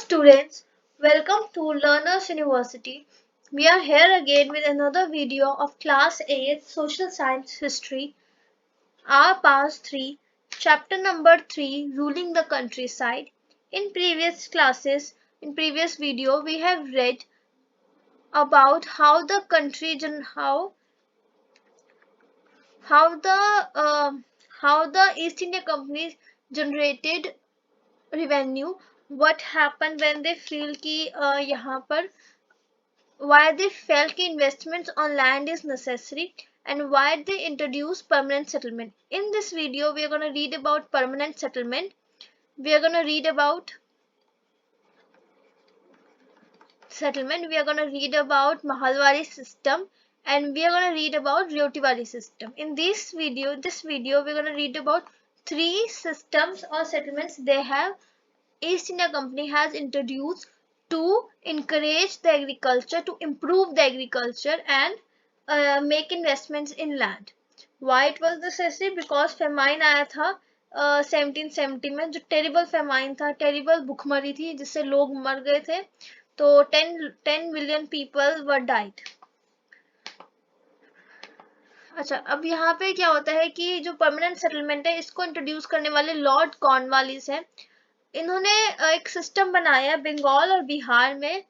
students, welcome to Learners University. We are here again with another video of Class 8 Social Science History, our Past 3, Chapter number 3, Ruling the Countryside. In previous classes, in previous video, we have read about how the country how the East India Company generated revenue. What happened when they feel कि यहाँ पर why they felt कि investments on land is necessary and why they introduced permanent settlement. In this video, we are going to read about permanent settlement. We are going to read about we are going to read about Mahalwari system, and we are going to read about Ryotiwari system. In this video, we're going to read about three systems or settlements they have East India Company has introduced to encourage the agriculture, to improve the agriculture and make investments in land. Why it was necessary? Because famine आया था 1770 में, जो terrible famine था, terrible भुखमरी थी जिससे लोग मर गए थे, तो 10 million people were died. अच्छा, अब यहाँ पे क्या होता है कि जो परमानेंट सेटलमेंट है इसको इंट्रोड्यूस करने वाले लॉर्ड कॉर्नवालिस हैं. इन्होंने एक सिस्टम बनाया बंगाल और बिहार में,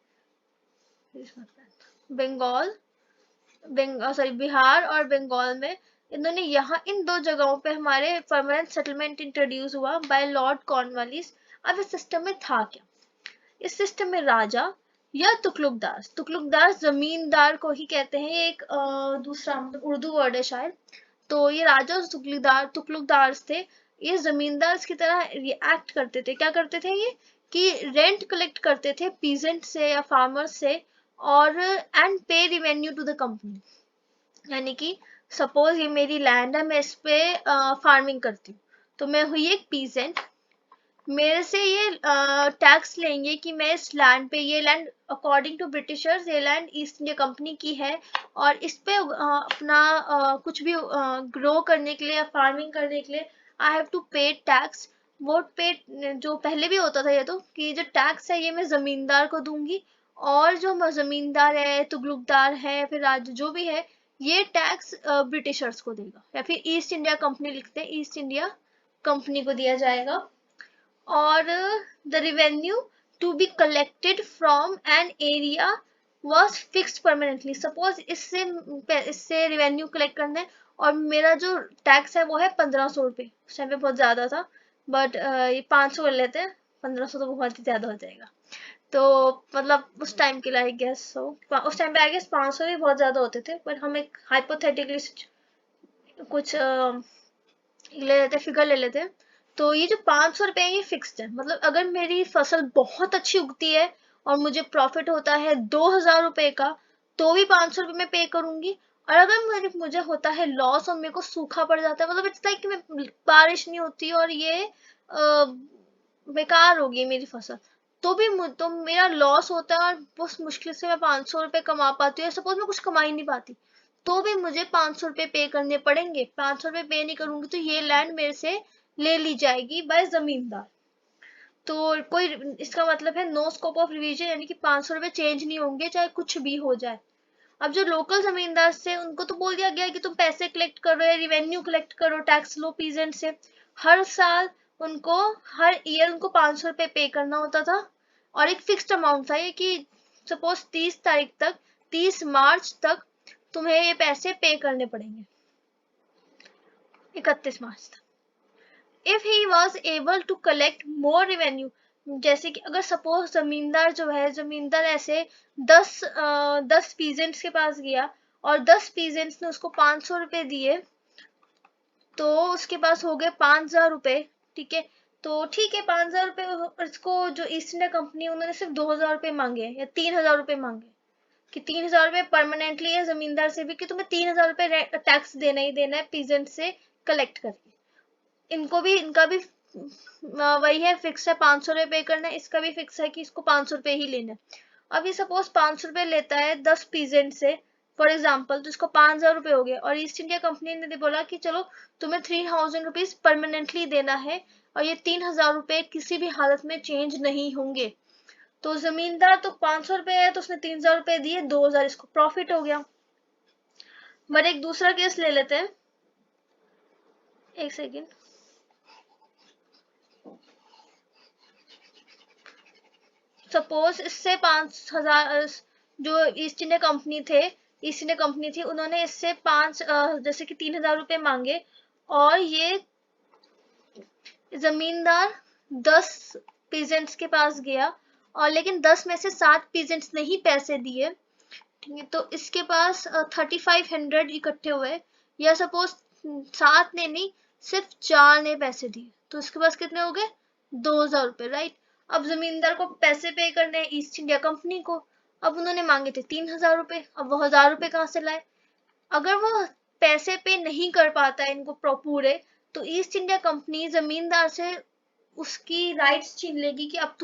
बिहार और बंगाल में. इन्होंने यहाँ इन दो जगहों पे हमारे परमानेंट सेटलमेंट इंट्रोड्यूस हुआ बाय लॉर्ड कॉर्नवालिस. अब इस सिस्टम में था क्या? इस सिस्टम में राजा या तुकलुकदार जमींदार को ही कहते हैं. ये एक दूसरा उर्दू वर्ड है शायद. तो ये राजा और तुकलुकदार थे. ये जमींदार की तरह रिएक्ट करते थे. क्या करते थे ये कि रेंट कलेक्ट करते थे पीजेंट से या फार्मर्स से और एंड पे रिवेन्यू टू द कंपनी. यानी कि सपोज ये मेरी लैंड है, मैं इस पे फार्मिंग करती हूँ, तो मैं हुई एक पीजेंट, मेरे से ये टैक्स लेंगे कि मैं इस लैंड पे, ये लैंड अकॉर्डिंग टू ब्रिटिशर्स ये लैंड ईस्ट इंडिया कंपनी की है और इस पे अपना कुछ भी ग्रो करने के लिए या फार्मिंग करने के लिए आई हैव टू पे टैक्स. वो पे जो पहले भी होता था ये तो कि जो टैक्स है ये मैं जमींदार को दूंगी और जो जमींदार है, तुगलुकदार है, फिर राज जो भी है, ये टैक्स ब्रिटिशर्स को देगा या फिर ईस्ट इंडिया कंपनी लिखते हैं, ईस्ट इंडिया कंपनी को दिया जाएगा. और the revenue to be collected from an area was fixed permanently. Suppose इससे revenue collect करना है और मेरा जो टैक्स है वो है 1500 रुपये. उस टाइम पे बहुत ज़्यादा था, बट ये 500 कर लेते हैं, 1500 तो बहुत ही ज़्यादा हो जाएगा. तो मतलब उस टाइम के लिए आई गेस सो उस टाइम पे आई गेस 500 भी बहुत ज़्यादा होते थे, बट हम एक हाइपोथेटिकली कुछ ले लेते, फिगर ले लेते हैं. तो ये जो 500 रुपये है ये फिक्स्ड है. मतलब अगर मेरी फसल बहुत अच्छी उगती है और मुझे प्रॉफिट होता है 2000 रुपये का, तो भी 500 रुपये मैं पे करूंगी. और अगर मुझे होता है लॉस और मेरे को सूखा पड़ जाता है, मतलब इट्स लाइक कि बारिश नहीं होती और ये बेकार होगी मेरी फसल, तो भी तो मेरा लॉस होता है और बहुत मुश्किल से मैं 500 रुपये कमा पाती हूँ. सपोज मैं कुछ कमा ही नहीं पाती, तो भी मुझे 500 रुपये पे करने पड़ेंगे. 500 रुपये पे नहीं करूंगी तो ये लैंड मेरे से ले ली जाएगी बाय जमींदार. तो कोई इसका मतलब है नो स्कोप ऑफ रिवीजन, यानी कि 500 रुपये चेंज नहीं होंगे चाहे कुछ भी हो जाए. अब जो लोकल जमींदार से उनको तो बोल दिया गया कि तुम पैसे कलेक्ट करो या रिवेन्यू कलेक्ट करो, टैक्स लो पीजेंट से. हर साल उनको, हर ईयर उनको 500 रुपये पे करना होता था और एक फिक्स्ड अमाउंट था ये कि सपोज 30 तारीख तक, 30 मार्च तक तुम्हें ये पैसे पे करने पड़ेंगे, 31 मार्च तक. If he was able to collect more revenue, जैसे कि अगर सपोज जमींदार जो है, जमींदार ऐसे 10 पीजेंट्स के पास गया और 10 पीजेंट्स ने उसको 500 रुपये दिए, तो उसके पास हो गए 5000 रुपये. ठीक है, तो ठीक है 5000 रुपये. इसको जो ईस्ट इंडिया कंपनी उन्होंने सिर्फ 2000 रुपये मांगे या 3000 रुपये मांगे कि 3000 रुपये परमानेंटली है जमींदार से भी कि तुम्हें 3000 रुपये टैक्स देना ही देना है पीजेंट से कलेक्ट करके. इनका भी वही है, फिक्स है 500 रुपये पे करना है. इसका भी फिक्स है कि इसको 500 रुपये ही लेना है. अभी सपोज 500 रुपये लेता है 10 पीजेंट से फॉर एग्जाम्पल, तो इसको 5000 रुपये हो गए और ईस्ट इंडिया कंपनी ने बोला कि चलो तुम्हें 3000 रुपीज परमानेंटली देना है और ये 3000 रुपये किसी भी हालत में चेंज नहीं होंगे. तो जमींदार तो 500 रुपए है तो उसने 3000 रुपए दिए, 2000 इसको प्रॉफिट हो गया। बट एक दूसरा केस ले लेते हैं, एक सेकेंड। सपोज इससे 5000, जो ईस्ट इंडिया कंपनी थे, ईस्ट इंडिया कंपनी थी, उन्होंने इससे जैसे कि 3000 रुपए मांगे, और ये जमींदार 10 पीजेंट्स के पास गया, और लेकिन 10 में से 7 पीजेंट्स ने ही पैसे दिए, ठीक है, तो इसके पास 3500 इकट्ठे हुए, या सपोज 7 ने नहीं, सिर्फ 4 ने पैसे दिए, तो इसके पास कितने हो गए, 2000 रुपए, राइट। अब जमींदार को पैसे पे करने हैं ईस्ट इंडिया कंपनी को, अब उन्होंने मांगे थे 3000 रुपए, अब वो 1000 रुपए कहाँ से लाए। अगर वो पैसे पे नहीं कर पाता है इनको पूरे, तो ईस्ट इंडिया कंपनी जमींदार से उसकी राइट्स छीन लेगी कि अब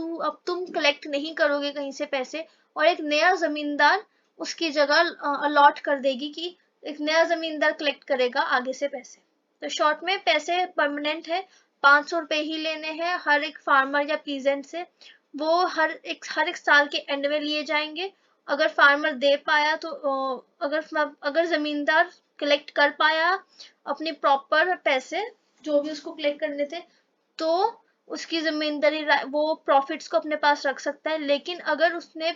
तुम कलेक्ट नहीं करोगे कहीं से पैसे, और एक नया जमींदार उसकी जगह अलॉट कर देगी कि एक नया जमींदार कलेक्ट करेगा आगे से पैसे। तो शॉर्ट में पैसे परमानेंट है, 500 रुपए ही लेने हैं हर एक फार्मर या पीजेंट से, वो हर एक साल के एंड में लिए जाएंगे। अगर फार्मर दे पाया तो अगर जमींदार कलेक्ट कर पाया अपने प्रॉपर पैसे जो भी उसको कलेक्ट करने थे, तो उसकी जमींदारी वो प्रॉफिट्स को अपने पास रख सकता है। लेकिन अगर उसने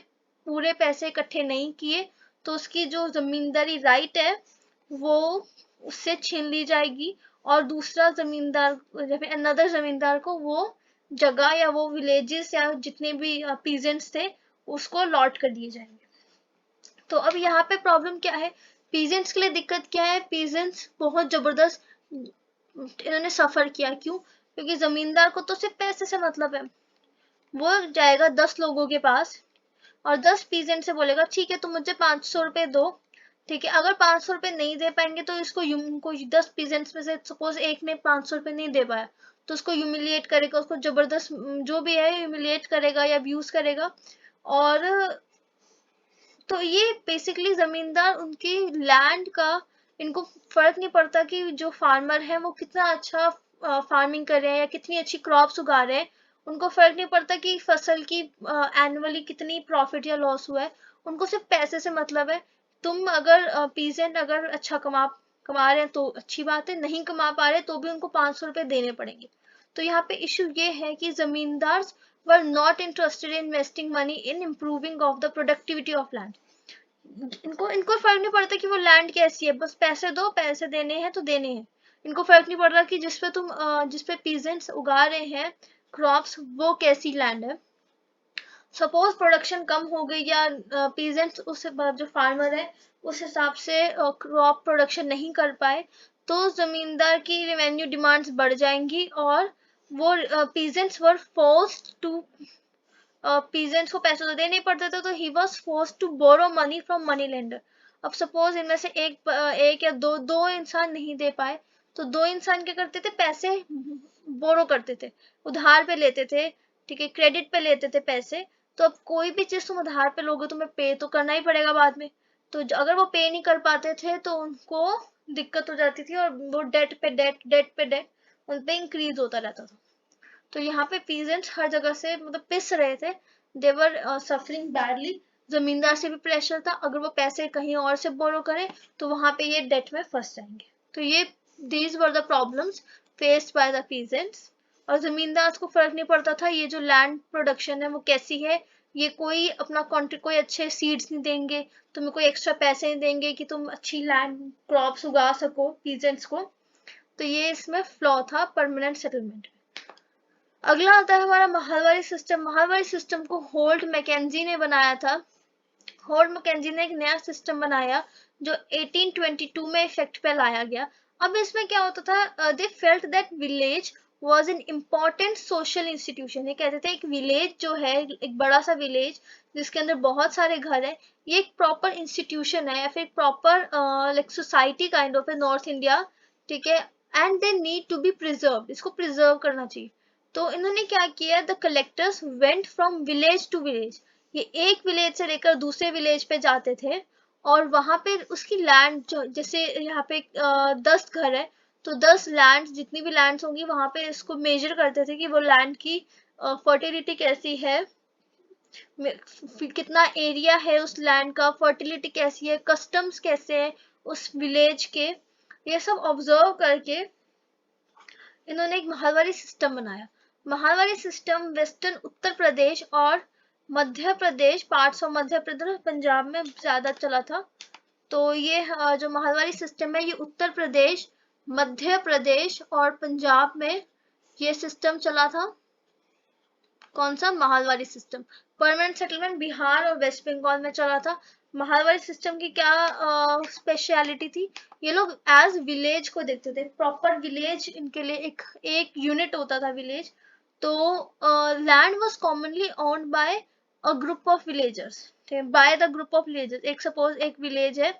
पूरे पैसे इकट्ठे नहीं किए, तो उसकी जो जमींदारी राइट है वो उससे छीन ली जाएगी, और दूसरा जमींदार या फिर अनदर जमींदार को वो जगह या वो विलेजेस या जितने भी पीजेंट्स थे उसको लॉट कर दिए जाएंगे। तो अब यहाँ पे प्रॉब्लम क्या है, पीजेंट्स के लिए दिक्कत क्या है, पीजेंट्स बहुत जबरदस्त इन्होंने सफर किया, क्यों, क्योंकि जमींदार को तो सिर्फ पैसे से मतलब है। वो जाएगा 10 लोगों के पास और 10 पीजेंट से बोलेगा ठीक है तुम मुझे 500 रुपए दो, ठीक है। अगर 500 रुपए नहीं दे पाएंगे तो इसको 10 पीजेंट्स में से सपोज एक ने 500 रुपए नहीं दे पाया, तो उसको ह्यूमिलिएट करेगा, उसको जबरदस्त जो भी है ह्यूमिलिएट करेगा या अब्यूज करेगा। और तो ये बेसिकली जमींदार उनकी लैंड का इनको फर्क नहीं पड़ता कि जो फार्मर है वो कितना अच्छा फार्मिंग कर रहे हैं या कितनी अच्छी क्रॉप्स उगा रहे हैं, उनको फर्क नहीं पड़ता कि फसल की एनुअली कितनी प्रॉफिट या लॉस हुआ है, उनको सिर्फ पैसे से मतलब है। तुम अगर पीजेंट अगर अच्छा कमा रहे हैं तो अच्छी बात है, नहीं कमा पा रहे तो भी उनको 500 रुपए देने पड़ेंगे। तो यहाँ पे इशू ये है कि जमींदार were not interested in investing money in improving of the productivity of land। इनको इनको फर्क नहीं पड़ता कि वो लैंड कैसी है, बस पैसे दो, पैसे देने हैं तो देने हैं। इनको फर्क नहीं पड़ रहा कि जिसपे पीजेंट्स उगा रहे हैं क्रॉप्स वो कैसी लैंड है। सपोज प्रोडक्शन कम हो गई या पीजेंट्स उस जो फार्मर है उस हिसाब से क्रॉप प्रोडक्शन नहीं कर पाए, तो जमींदार की रेवेन्यू डिमांड्स बढ़ जाएंगी, और वो peasants were forced to peasants को पैसे तो देने ही पड़ते थे, तो ही was force to borrow money from money lender. अब सपोज इनमें से एक या दो इंसान नहीं दे पाए, तो दो इंसान क्या करते थे, पैसे बोरो करते थे, उधार पे लेते थे, ठीक है, क्रेडिट पे लेते थे पैसे। तो अब कोई भी चीज तुम उधार पे लोगे तुम्हें पे तो करना ही पड़ेगा बाद में। तो अगर वो पे नहीं कर पाते थे तो उनको दिक्कत हो जाती थी, और वो डेट पे डेट उन पे इंक्रीज होता रहता था। तो यहाँ पे पीजेंट्स हर जगह से मतलब पिस रहे थे, देवर सफरिंग बैडली। जमींदार से भी प्रेशर था, अगर वो पैसे कहीं और से बोरो करें तो वहां पे ये डेट में फंस जाएंगे। तो ये these were the problems faced by the peasants. और जमींदार को फर्क नहीं पड़ता था ये जो लैंड प्रोडक्शन है वो कैसी है, ये कोई अच्छे सीड्स नहीं देंगे, तुम्हें कोई एक्स्ट्रा पैसे नहीं देंगे कि तुम अच्छी लैंड क्रॉप्स उगा सको पीजेंट्स को। तो ये इसमें फ्लॉ था परमानेंट सेटलमेंट। अगला आता है हमारा माहवारी सिस्टम। माहवारी सिस्टम को होल्ट मैकेंजी ने बनाया था। होल्ट मैकेंजी ने एक नया सिस्टम बनाया जो 1822 में इफेक्ट पे लाया गया। अब इसमें क्या होता था, they felt that village was an important social institution. ये कहते थे एक विलेज जो है, एक बड़ा सा विलेज जिसके अंदर बहुत सारे घर है, ये एक प्रॉपर इंस्टीट्यूशन है या फिर proper like society kind of है नॉर्थ इंडिया, ठीक है। And they need to be preserve, इसको प्रिजर्व करना चाहिए। तो इन्होंने क्या किया, the collectors went from village to village, ये एक विलेज से लेकर दूसरे विलेज पे जाते थे, और वहां पे उसकी लैंड जो जैसे यहाँ पे 10 घर है, तो 10 लैंड जितनी भी लैंड्स होंगी वहां पे इसको मेजर करते थे कि वो लैंड की फर्टिलिटी कैसी है, कितना एरिया है उस लैंड का, फर्टिलिटी कैसी है, कस्टम्स कैसे है उस विलेज के, ये सब ऑब्जर्व करके इन्होंने एक माहवारी सिस्टम बनाया। माहवारी सिस्टम वेस्टर्न उत्तर प्रदेश और मध्य प्रदेश, पार्ट्स ऑफ मध्य प्रदेश और पंजाब में ज्यादा चला था। तो ये जो माहवारी सिस्टम है ये उत्तर प्रदेश, मध्य प्रदेश और पंजाब में ये सिस्टम चला था। कौन सा? माहवारी सिस्टम। परमानेंट सेटलमेंट बिहार और वेस्ट बंगाल में चला था। माहवारी सिस्टम की क्या स्पेशलिटी थी? ये लोग एज विलेज को देखते थे, प्रॉपर विलेज इनके लिए एक यूनिट होता था विलेज। तो land was commonly owned by a group of villagers, by the group of villagers. एक सपोज एक विलेज है,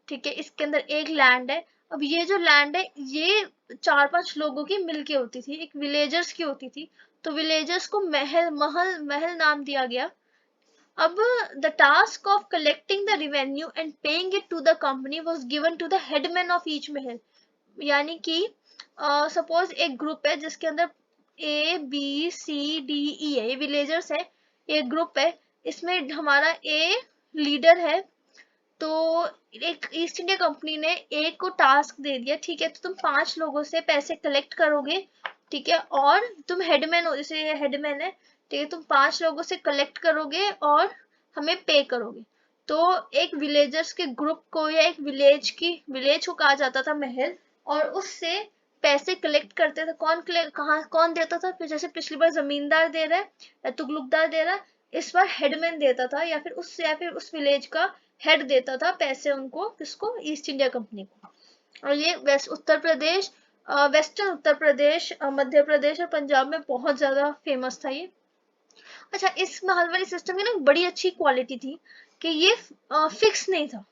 ठीक है, इसके अंदर एक लैंड है। अब ये जो लैंड है ये 4-5 लोगों की मिलके होती थी, एक विलेजर्स की होती थी। तो विलेजर्स को महल नाम दिया गया। अब the task of collecting the revenue and paying it to the company was given to the headman of each mahal. यानी कि सपोज एक ग्रुप है जिसके अंदर ABCDE है, ये विलेजर्स है, एक ग्रुप है, इसमें हमारा ए लीडर है। तो एक ईस्ट इंडिया कंपनी ने एक को टास्क दे दिया, ठीक है, तो तुम 5 लोगों से पैसे कलेक्ट करोगे, ठीक है, और तुम हेडमैन हो, जैसे हेडमैन है, ठीक है, तुम 5 लोगों से कलेक्ट करोगे और हमें पे करोगे। तो एक विलेजर्स के ग्रुप को या एक विलेज को कहा जाता था महल, और उससे पैसे कलेक्ट करते थे। कौन देता था? फिर जैसे पिछली बार जमींदार दे रहा है या तुगलकदार दे रहा है, इस बार हेडमैन देता था, या फिर उस विलेज का हेड देता था पैसे उनको, किसको? ईस्ट इंडिया कंपनी को। और ये उत्तर प्रदेश, वेस्टर्न उत्तर प्रदेश, मध्य प्रदेश और पंजाब में बहुत ज्यादा फेमस था ये। अच्छा, इस माहवारी सिस्टम की ना बड़ी अच्छी क्वालिटी थी कि ये फिक्स नहीं था।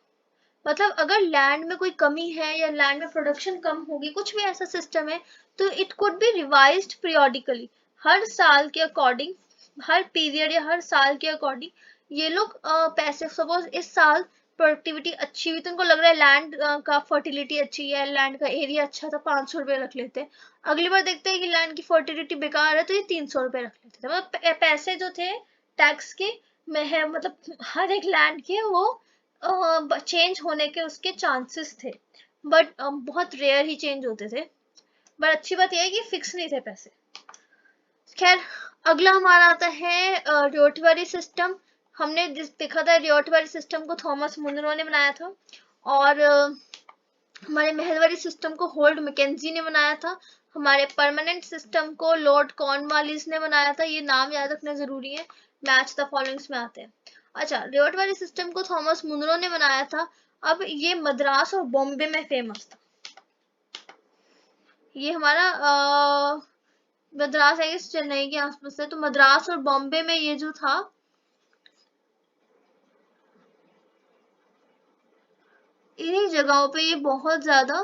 मतलब अगर लैंड में कोई कमी है या लैंड में प्रोडक्शन कम होगी, कुछ भी ऐसा सिस्टम है, तो it could be revised periodically, हर साल के अकॉर्डिंग, हर पीरियड या हर साल के अकॉर्डिंग ये लोग पैसे, सपोज इस साल प्रोडक्टिविटी अच्छी हुई तो उनको लग रहा है लैंड का फर्टिलिटी अच्छी है, लैंड का एरिया अच्छा था, 500 रुपये रख लेते हैं। अगली बार देखते हैं कि लैंड की फर्टिलिटी बेकार है तो ये 300 रुपये रख लेते थे। मतलब पैसे जो थे टैक्स के में है, मतलब हर एक लैंड के वो चेंज होने के उसके चांसेस थे, बट बहुत रेयर ही चेंज होते थे। बट अच्छी बात यह है कि फिक्स नहीं थे पैसे। खैर, अगला हमारा आता है रियोटवारी सिस्टम। हमने देखा था रियोटवारी सिस्टम को थॉमस मुनरो ने बनाया था, और हमारे महलवारी सिस्टम को होल्ड मैकेंजी ने बनाया था। हमारे परमानेंट सिस्टम को लॉर्ड कॉर्नवालिस ने बनाया था। ये नाम याद रखना जरूरी है, मैच द फॉलोइंग्स में आते हैं। अच्छा, रियोटवारी सिस्टम को थॉमस मुनरो ने बनाया था। अब ये मद्रास और बॉम्बे में फेमस था। ये हमारा मद्रास है, चेन्नई के आसपास है, तो मद्रास और बॉम्बे में ये जो था, इन्हीं जगहों पे ये बहुत ज्यादा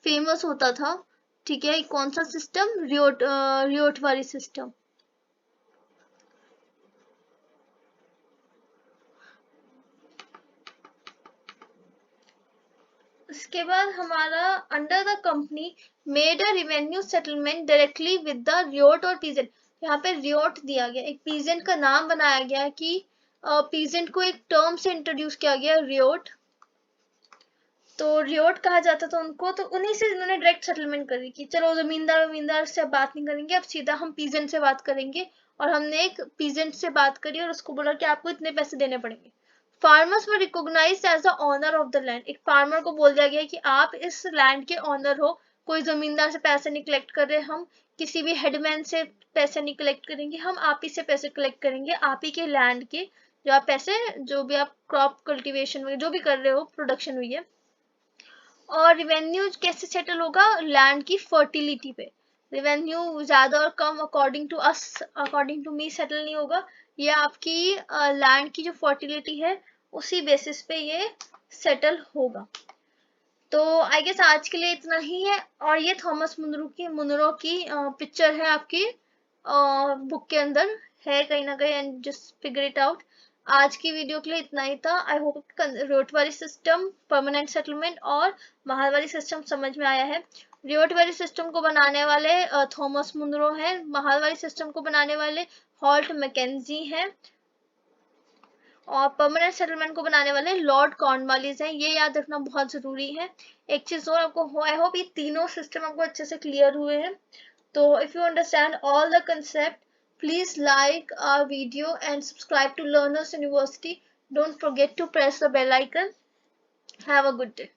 फेमस होता था। ठीक है, कौन सा सिस्टम? रियोटवारी सिस्टम। इसके बाद हमारा under the company made a revenue settlement directly with the Riot और पीजेंट। यहाँ पे रियोट दिया गया, एक पीजेंट का नाम बनाया गया कि पीजेंट को एक टर्म से इंट्रोड्यूस किया गया, रियोट। तो रियोट कहा जाता था उनको, तो उन्हीं से इन्होंने डायरेक्ट सेटलमेंट करी कि चलो जमींदार से बात नहीं करेंगे, अब सीधा हम पीजेंट से बात करेंगे। और हमने एक पीजेंट से बात करी और उसको बोला कि आपको इतने पैसे देने पड़ेंगे। Farmers were recognised as the owner of the land. एक फार्मर को बोल दिया गया कि आप इस लैंड के ऑनर हो, कोई जमींदार से पैसे नहीं कलेक्ट कर रहे हम, किसी भी हेडमैन से पैसे नहीं कलेक्ट करेंगे, हम आप ही से पैसे कलेक्ट करेंगे, आप ही के लैंड के जो आप पैसे, जो भी आप क्रॉप कल्टीवेशन में जो भी कर रहे हो, प्रोडक्शन हुई है। और रिवेन्यू कैसे सेटल होगा? लैंड की फर्टिलिटी पे। रिवेन्यू ज्यादा और कम according to us, according to me settle नहीं होगा, ये आपकी लैंड की जो फर्टिलिटी है उसी बेसिस पे ये सेटल होगा। तो आई गेस आज के लिए इतना ही है। और ये थॉमस मुनरो की पिक्चर है आपकी बुक के अंदर है कहीं ना कहीं, and just figure it out. आज की वीडियो के लिए इतना ही था। I hope ryotwari system, permanent settlement और माहवारी सिस्टम समझ में आया है। रियोटवारी सिस्टम को बनाने वाले थॉमस मुनरो हैं, माहवारी सिस्टम को बनाने वाले हॉल्ट मैकेंजी हैं। और परमानेंट सेटलमेंट को बनाने वाले लॉर्ड कॉर्नवालिस हैं, ये याद रखना बहुत जरूरी है। एक चीज और आपको, आई होप ये तीनों सिस्टम आपको अच्छे से क्लियर हुए हैं। तो if you understand all the concept, please like our video and subscribe to Learners University. Don't forget to press the bell icon. Have a good day.